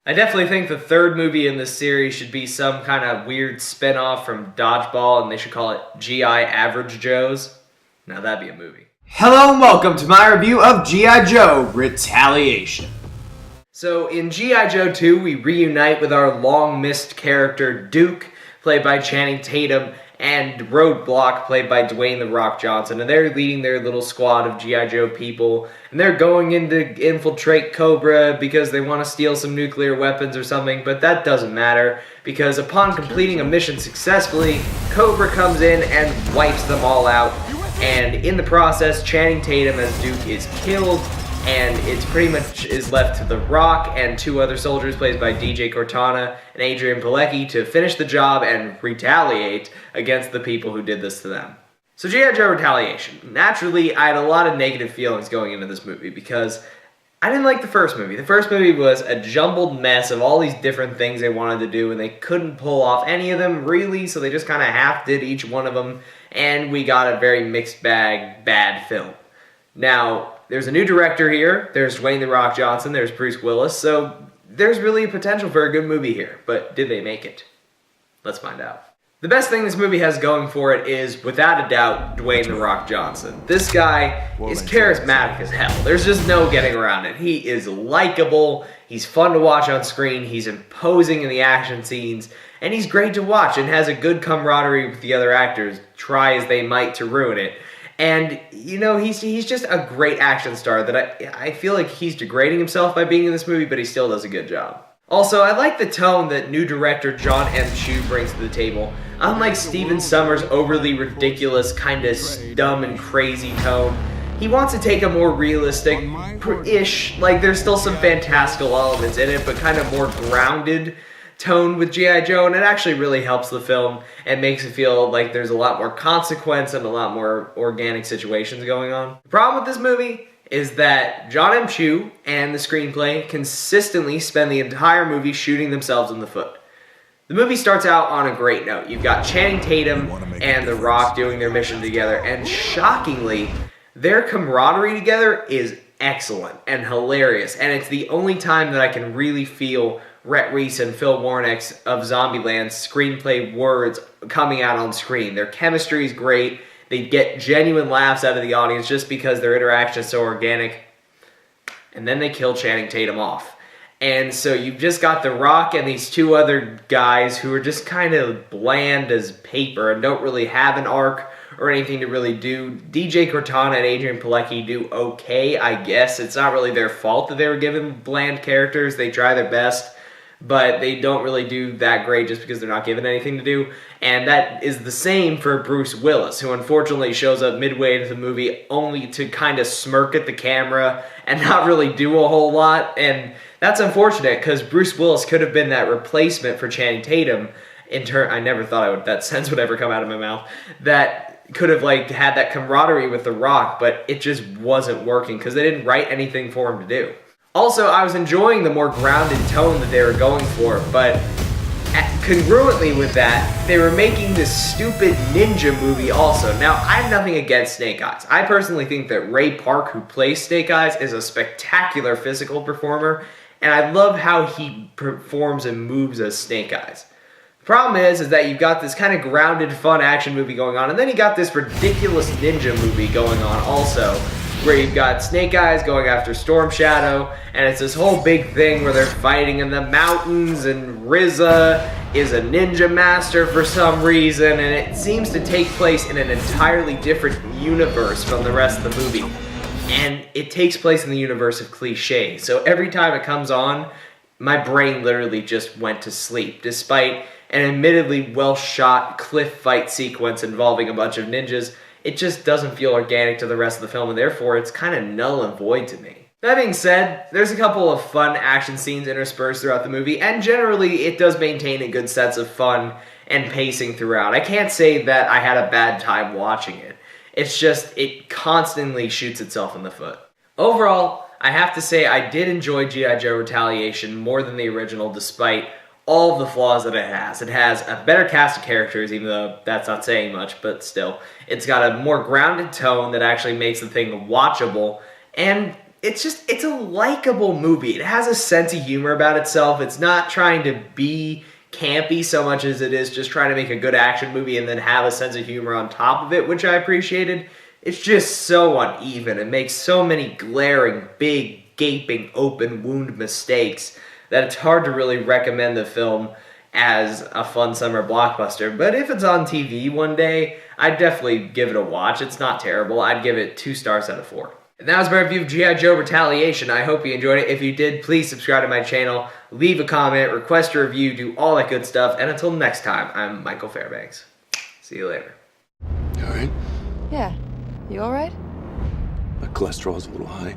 I definitely think the third movie in this series should be some kind of weird spin-off from Dodgeball, and they should call it G.I. Average Joes. Now that'd be a movie. Hello and welcome to my review of G.I. Joe Retaliation. So in G.I. Joe 2, we reunite with our long-missed character Duke, played by Channing Tatum, and Roadblock, played by Dwayne "The Rock" Johnson, and they're leading their little squad of G.I. Joe people, and they're going in to infiltrate Cobra because they want to steal some nuclear weapons or something, but that doesn't matter, because upon completing a mission successfully, Cobra comes in and wipes them all out, and in the process, Channing Tatum as Duke is killed, and it's pretty much is left to The Rock and two other soldiers played by DJ Cortana and Adrian Palicki to finish the job and retaliate against the people who did this to them. So G.I. Joe Retaliation. Naturally, I had a lot of negative feelings going into this movie because I didn't like the first movie. The first movie was a jumbled mess of all these different things they wanted to do, and they couldn't pull off any of them really, so they just kind of half did each one of them, and we got a very mixed bag, bad film. Now, there's a new director here, there's Dwayne "The Rock" Johnson, there's Bruce Willis, so there's really a potential for a good movie here, but did they make it? Let's find out. The best thing this movie has going for it is, without a doubt, Dwayne "The Rock" Johnson. This guy is charismatic as hell. There's just no getting around it. He is likable, he's fun to watch on screen, he's imposing in the action scenes, and he's great to watch and has a good camaraderie with the other actors, try as they might to ruin it. And, you know, he's just a great action star that I feel like he's degrading himself by being in this movie, but he still does a good job. Also, I like the tone that new director John M. Chu brings to the table. Unlike Stephen Sommers' overly ridiculous, kind of dumb and crazy tone, he wants to take a more realistic-ish, like there's still some fantastical elements in it, but kind of more grounded tone with G.I. Joe, and it actually really helps the film and makes it feel like there's a lot more consequence and a lot more organic situations going on. The problem with this movie is that John M. Chu and the screenplay consistently spend the entire movie shooting themselves in the foot. The movie starts out on a great note. You've got Channing Tatum and The Rock doing their mission together, and shockingly, their camaraderie together is excellent and hilarious, and it's the only time that I can really feel Rhett Reese and Phil Warnick's of Zombieland's screenplay words coming out on screen. Their chemistry is great. They get genuine laughs out of the audience just because their interaction is so organic. And then they kill Channing Tatum off. And so you've just got The Rock and these two other guys who are just kind of bland as paper and don't really have an arc or anything to really do. DJ Cortana and Adrian Palicki do okay, I guess. It's not really their fault that they were given bland characters. They try their best, but they don't really do that great just because they're not given anything to do. And that is the same for Bruce Willis, who unfortunately shows up midway into the movie only to kind of smirk at the camera and not really do a whole lot. And that's unfortunate because Bruce Willis could have been that replacement for Channing Tatum. I never thought that sentence would ever come out of my mouth. That could have had that camaraderie with The Rock, but it just wasn't working because they didn't write anything for him to do. Also, I was enjoying the more grounded tone that they were going for, but congruently with that, they were making this stupid ninja movie also. Now, I have nothing against Snake Eyes. I personally think that Ray Park, who plays Snake Eyes, is a spectacular physical performer, and I love how he performs and moves as Snake Eyes. The problem is that you've got this kind of grounded, fun action movie going on, and then you got this ridiculous ninja movie going on also, where you've got Snake Eyes going after Storm Shadow, and it's this whole big thing where they're fighting in the mountains, and RZA is a ninja master for some reason, and it seems to take place in an entirely different universe from the rest of the movie. And it takes place in the universe of cliches, so every time it comes on, my brain literally just went to sleep, despite an admittedly well-shot cliff fight sequence involving a bunch of ninjas. It just doesn't feel organic to the rest of the film, and therefore it's kind of null and void to me. That being said, there's a couple of fun action scenes interspersed throughout the movie, and generally it does maintain a good sense of fun and pacing throughout. I can't say that I had a bad time watching it. It's just, it constantly shoots itself in the foot. Overall, I have to say I did enjoy G.I. Joe Retaliation more than the original, despite all of the flaws that it has. It has a better cast of characters, even though that's not saying much, but still. It's got a more grounded tone that actually makes the thing watchable, and it's a likable movie. It has a sense of humor about itself. It's not trying to be campy so much as it is just trying to make a good action movie and then have a sense of humor on top of it, which I appreciated. It's just so uneven. It makes so many glaring, big, gaping, open wound mistakes that it's hard to really recommend the film as a fun summer blockbuster. But if it's on TV one day, I'd definitely give it a watch. It's not terrible. I'd give it 2 stars out of 4. And that was my review of G.I. Joe Retaliation. I hope you enjoyed it. If you did, please subscribe to my channel, leave a comment, request a review, do all that good stuff. And until next time, I'm Michael Fairbanks. See you later. You all right? Yeah. You all right? My cholesterol's a little high.